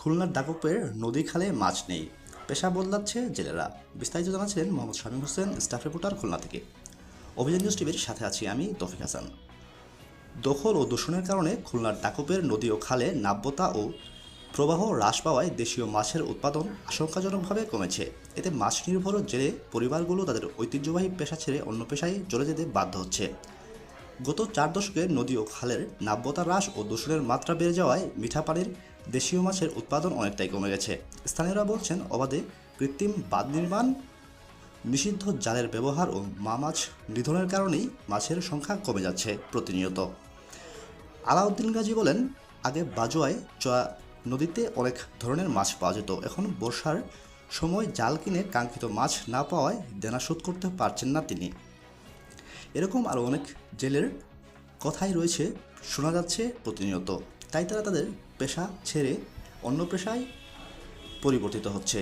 খুলনার দাগপের নদী খালে মাছ নেই, পেশা বদলাচ্ছে জেলেরা। বিস্তারিত জানাচ্ছিলেন মোহাম্মদ শামীম হোসেন, স্টাফ রিপোর্টার, খুলনা থেকে। অভিযান নিউজ টিভির সাথে আছি আমি তৌফিক হাসান। দখল ও দূষণের কারণে খুলনার দাগপের নদী ও খালে নাব্যতা ও প্রবাহ হ্রাস পাওয়ায় দেশীয় মাছের উৎপাদন আশঙ্কাজনকভাবে কমেছে। এতে মাছ নির্ভর জেলে পরিবারগুলো তাদের ঐতিহ্যবাহী পেশা ছেড়ে অন্য পেশায় চলে যেতে বাধ্য হচ্ছে। গত 4 দশকে নদী ও খালের নাব্যতা হ্রাস ও দূষণের মাত্রা বেড়ে যাওয়ায় মিঠা পানির দেশীয় মাছের উৎপাদন অনেকটাই কমে গেছে। স্থানীয়রা বলছেন, অবাধে কৃত্রিম বাঁধ নির্মাণ, নিষিদ্ধ জালের ব্যবহার ও মাছ নিধনের কারণেই মাছের সংখ্যা কমে যাচ্ছে প্রতিনিয়ত। আলাউদ্দিন গাজী বলেন, আগে বাজোয়ায় চোয়া নদীতে অনেক ধরনের মাছ পাওয়া যেত। এখন বর্ষার সময় জাল কিনে কাঙ্ক্ষিত মাছ না পাওয়ায় দেনা শোধ করতে পারছেন না তিনি। এরকম আরও অনেক জেলের কথাই রয়েছে, শোনা যাচ্ছে প্রতিনিয়ত। তাই তারা তাদের পেশা ছেড়ে অন্য পেশায় পরিবর্তিত হচ্ছে।